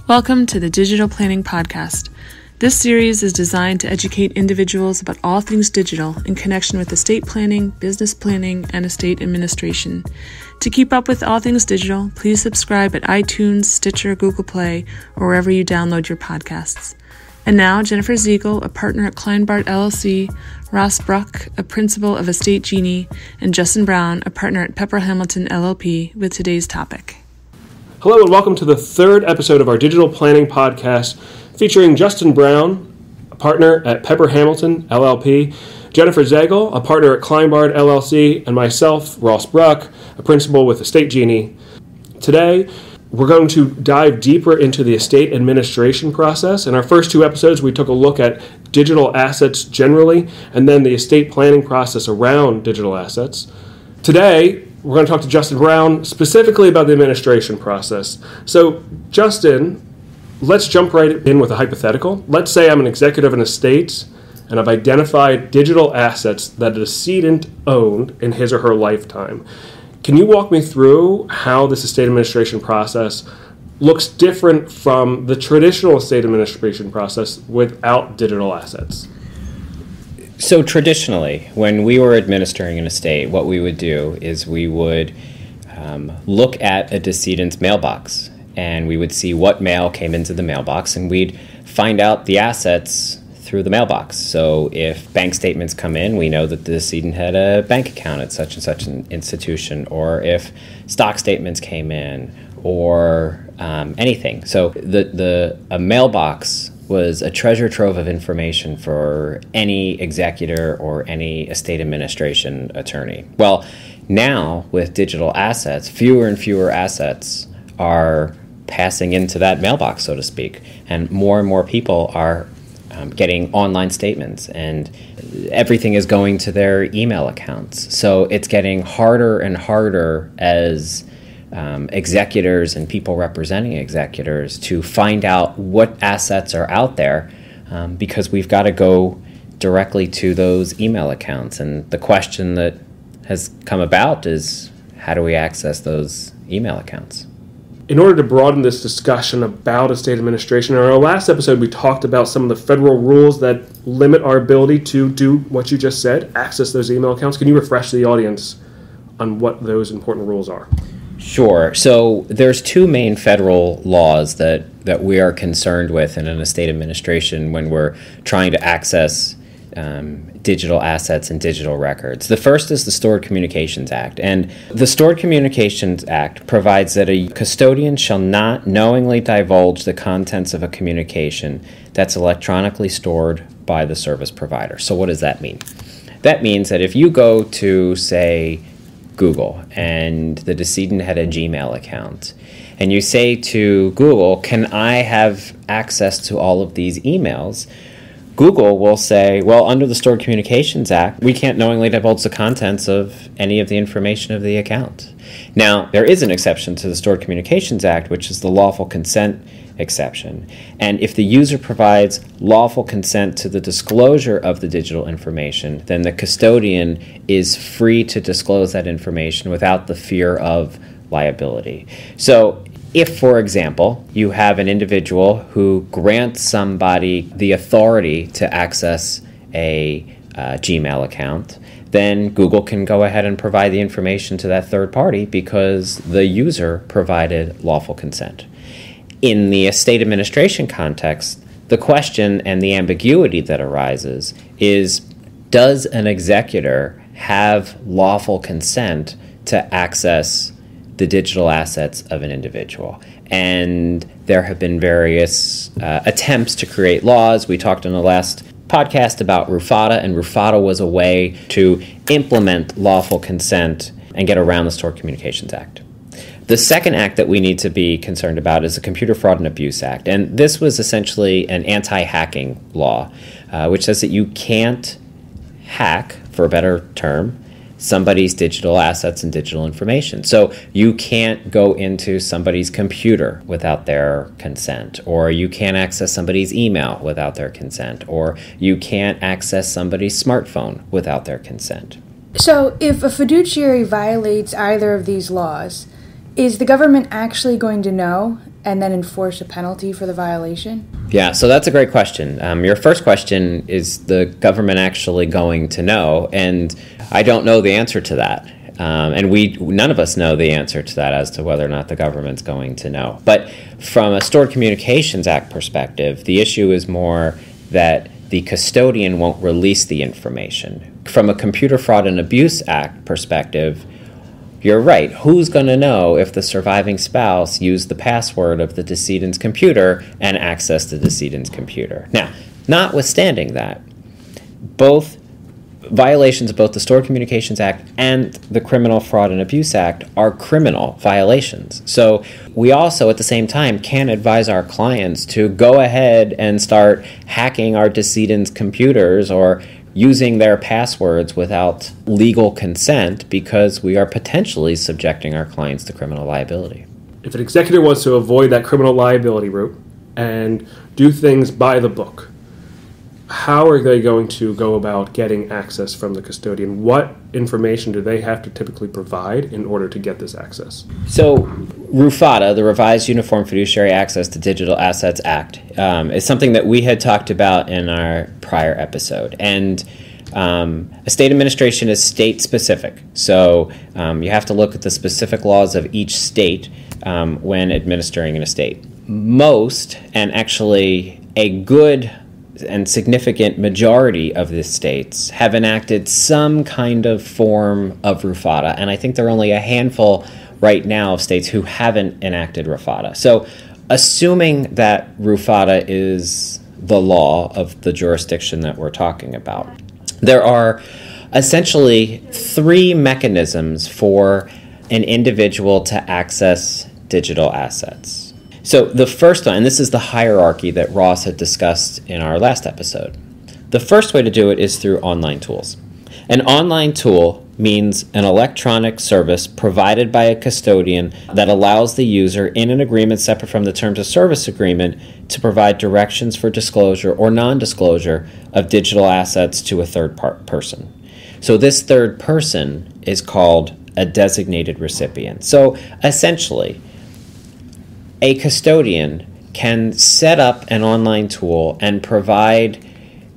Welcome to the Digital Planning Podcast. This series is designed to educate individuals about all things digital in connection with estate planning, business planning, and estate administration. To keep up with all things digital, please subscribe at iTunes, Stitcher, Google Play, or wherever you download your podcasts. And now, Jennifer Ziegel, a partner at Kleinbart LLC, Ross Bruck, a principal of Estate Genie, and Justin Brown, a partner at Pepper Hamilton LLP, with today's topic. Hello and welcome to the third episode of our Digital Planning Podcast featuring Justin Brown, a partner at Pepper Hamilton LLP, Jennifer Ziegel, a partner at Kleinbart LLC, and myself, Ross Bruck, a principal with Estate Genie. Today, we're going to dive deeper into the estate administration process. In our first two episodes, we took a look at digital assets generally, and then the estate planning process around digital assets. Today, we're going to talk to Justin Brown specifically about the administration process. So, Justin, let's jump right in with a hypothetical. Let's say I'm an executive of an estate, and I've identified digital assets that a decedent owned in his or her lifetime. Can you walk me through how this estate administration process looks different from the traditional estate administration process without digital assets? So traditionally, when we were administering an estate, what we would do is we would look at a decedent's mailbox, and we would see what mail came into the mailbox, and we'd find out the assets through the mailbox. So if bank statements come in, we know that the decedent had a bank account at such and such an institution, or if stock statements came in, or anything. So a mailbox was a treasure trove of information for any executor or any estate administration attorney. Well, now with digital assets, fewer and fewer assets are passing into that mailbox, so to speak, and more people are getting online statements, and everything is going to their email accounts. So it's getting harder and harder as executors and people representing executors to find out what assets are out there, because we've got to go directly to those email accounts. And the question that has come about is, how do we access those email accounts? In order to broaden this discussion about estate administration, in our last episode we talked about some of the federal rules that limit our ability to do what you just said, access those email accounts. Can you refresh the audience on what those important rules are? Sure. So there's two main federal laws that we are concerned with in an estate administration when we're trying to access digital assets and digital records. The first is the Stored Communications Act. And the Stored Communications Act provides that a custodian shall not knowingly divulge the contents of a communication that's electronically stored by the service provider. So what does that mean? That means that if you go to, say, Google, and the decedent had a Gmail account, and you say to Google, can I have access to all of these emails? Google will say, well, under the Stored Communications Act, we can't knowingly divulge the contents of any of the information of the account. Now, there is an exception to the Stored Communications Act, which is the lawful consent exception. And if the user provides lawful consent to the disclosure of the digital information, then the custodian is free to disclose that information without the fear of liability. So if, for example, you have an individual who grants somebody the authority to access a Gmail account, then Google can go ahead and provide the information to that third party because the user provided lawful consent. In the estate administration context, the question and the ambiguity that arises is, does an executor have lawful consent to access the digital assets of an individual? And there have been various attempts to create laws. We talked in the last podcast about RUFADAA, and RUFADAA was a way to implement lawful consent and get around the Stored Communications Act. The second act that we need to be concerned about is the Computer Fraud and Abuse Act. And this was essentially an anti-hacking law, which says that you can't hack, for a better term, somebody's digital assets and digital information. So you can't go into somebody's computer without their consent, or you can't access somebody's email without their consent, or you can't access somebody's smartphone without their consent. So if a fiduciary violates either of these laws, is the government actually going to know and then enforce a penalty for the violation? Yeah, so that's a great question. Your first question, is the government actually going to know? And I don't know the answer to that. And none of us know the answer to that as to whether or not the government's going to know. But from a Stored Communications Act perspective, the issue is more that the custodian won't release the information. From a Computer Fraud and Abuse Act perspective, you're right. Who's going to know if the surviving spouse used the password of the decedent's computer and accessed the decedent's computer? Now, notwithstanding that, both violations of both the Stored Communications Act and the Criminal Fraud and Abuse Act are criminal violations. So we also, at the same time, can advise our clients to go ahead and start hacking our decedent's computers or using their passwords without legal consent, because we are potentially subjecting our clients to criminal liability. If an executor wants to avoid that criminal liability route and do things by the book, how are they going to go about getting access from the custodian? What information do they have to typically provide in order to get this access? So RUFADAA, the Revised Uniform Fiduciary Access to Digital Assets Act, is something that we had talked about in our prior episode. And a state administration is state-specific. So you have to look at the specific laws of each state when administering an estate. Most, and actually a good and significant majority of the states have enacted some kind of form of RUFADAA, and I think there are only a handful right now of states who haven't enacted RUFADAA. So assuming that RUFADAA is the law of the jurisdiction that we're talking about, there are essentially three mechanisms for an individual to access digital assets. So the first one, and this is the hierarchy that Ross had discussed in our last episode. The first way to do it is through online tools. An online tool means an electronic service provided by a custodian that allows the user, in an agreement separate from the terms of service agreement, to provide directions for disclosure or non-disclosure of digital assets to a third person. So this third person is called a designated recipient. So essentially, a custodian can set up an online tool and provide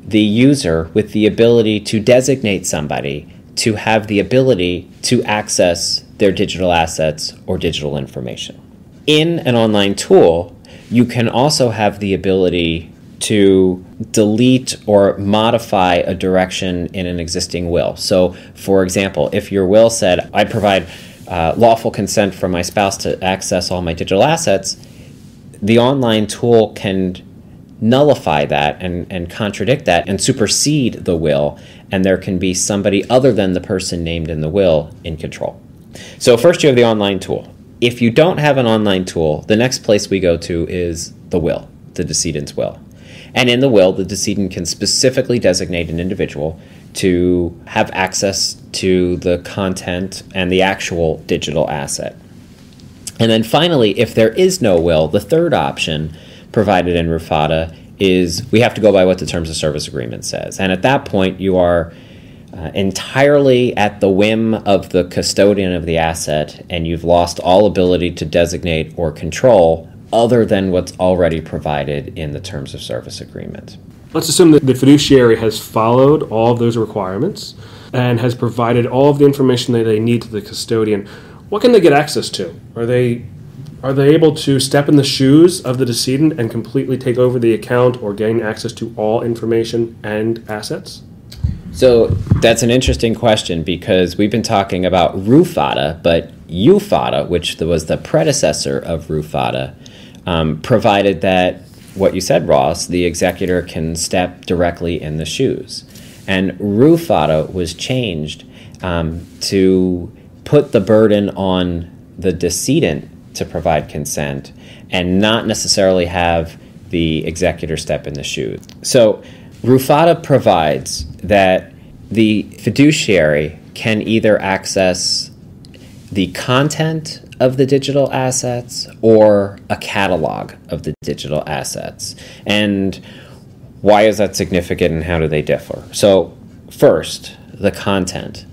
the user with the ability to designate somebody to have the ability to access their digital assets or digital information. In an online tool, you can also have the ability to delete or modify a direction in an existing will. So, for example, if your will said, I provide lawful consent for my spouse to access all my digital assets, the online tool can nullify that and contradict that and supersede the will, and there can be somebody other than the person named in the will in control. So first you have the online tool. If you don't have an online tool, the next place we go to is the will, the decedent's will. And in the will, the decedent can specifically designate an individual to have access to the content and the actual digital asset. And then finally, if there is no will, the third option provided in RUFADAA is we have to go by what the terms of service agreement says. And at that point, you are entirely at the whim of the custodian of the asset, and you've lost all ability to designate or control other than what's already provided in the terms of service agreement. Let's assume that the fiduciary has followed all of those requirements and has provided all of the information that they need to the custodian. What can they get access to? Are they able to step in the shoes of the decedent and completely take over the account or gain access to all information and assets? So that's an interesting question, because we've been talking about RUFADAA, but UFADAA, which was the predecessor of RUFADAA, provided that, what you said, Ross, the executor can step directly in the shoes. And RUFADAA was changed to put the burden on the decedent to provide consent and not necessarily have the executor step in the shoes. So RUFADAA provides that the fiduciary can either access the content of the digital assets or a catalog of the digital assets. And why is that significant and how do they differ? So first, the content.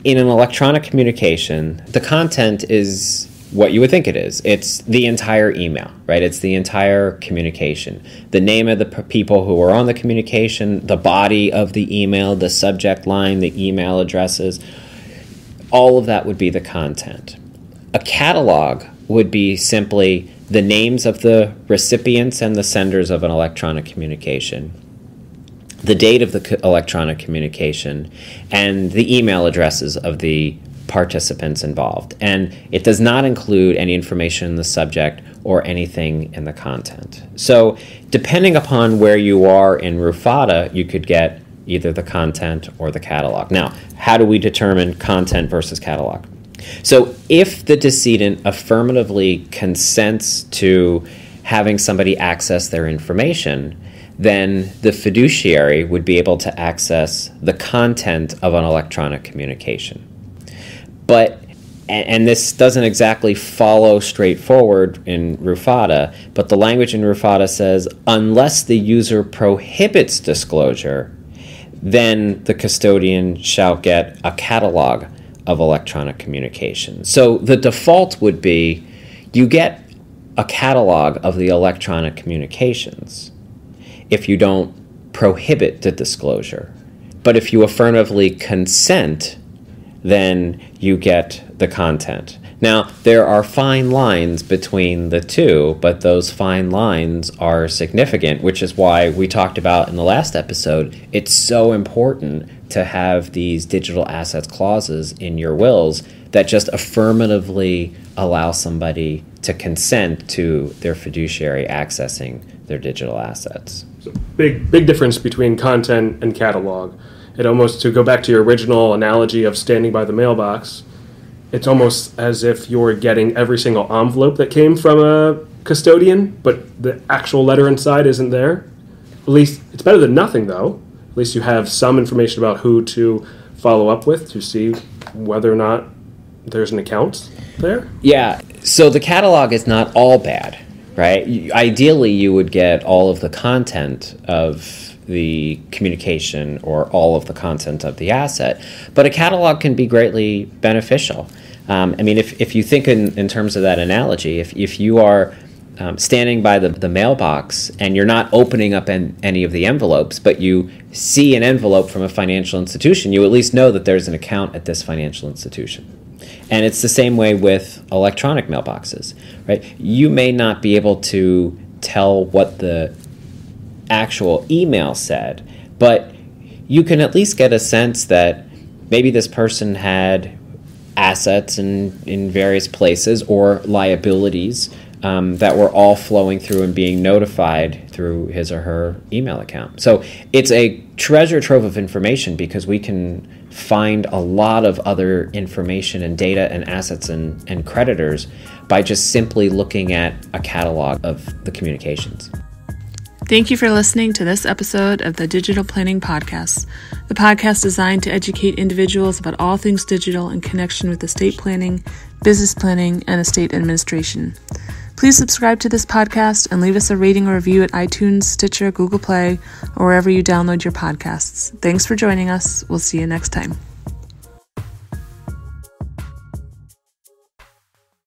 In an electronic communication, the content is what you would think it is. It's the entire email, right? It's the entire communication. The name of the people who are on the communication, the body of the email, the subject line, the email addresses, all of that would be the content. A catalog would be simply the names of the recipients and the senders of an electronic communication, the date of the electronic communication, and the email addresses of the participants involved. And it does not include any information in the subject or anything in the content. So depending upon where you are in RUFADAA, you could get either the content or the catalog. Now, how do we determine content versus catalog? So if the decedent affirmatively consents to having somebody access their information, then the fiduciary would be able to access the content of an electronic communication. But, and this doesn't exactly follow straightforward in RUFADAA, but the language in RUFADAA says, unless the user prohibits disclosure, then the custodian shall get a catalog of electronic communication. So the default would be you get a catalog of the electronic communications if you don't prohibit the disclosure. But if you affirmatively consent, then you get the content. Now, there are fine lines between the two, but those fine lines are significant, which is why we talked about in the last episode, it's so important to have these digital assets clauses in your wills that just affirmatively allow somebody to consent to their fiduciary accessing their digital assets. So big difference between content and catalog. It almost, to go back to your original analogy of standing by the mailbox, it's almost as if you're getting every single envelope that came from a custodian, but the actual letter inside isn't there. At least it's better than nothing, though. At least you have some information about who to follow up with to see whether or not there's an account there. Yeah, so the catalog is not all bad, right? Ideally, you would get all of the content of the communication or all of the content of the asset, but a catalog can be greatly beneficial. I mean, if you think in terms of that analogy, if you are standing by the mailbox and you're not opening up any of the envelopes, but you see an envelope from a financial institution, you at least know that there's an account at this financial institution. And it's the same way with electronic mailboxes, right? You may not be able to tell what the actual email said, but you can at least get a sense that maybe this person had assets in various places or liabilities that were all flowing through and being notified through his or her email account. So it's a treasure trove of information because we can find a lot of other information and data and assets and creditors by just simply looking at a catalog of the communications. Thank you for listening to this episode of the Digital Planning Podcast, the podcast designed to educate individuals about all things digital in connection with estate planning, business planning, and estate administration. Please subscribe to this podcast and leave us a rating or review at iTunes, Stitcher, Google Play, or wherever you download your podcasts. Thanks for joining us. We'll see you next time.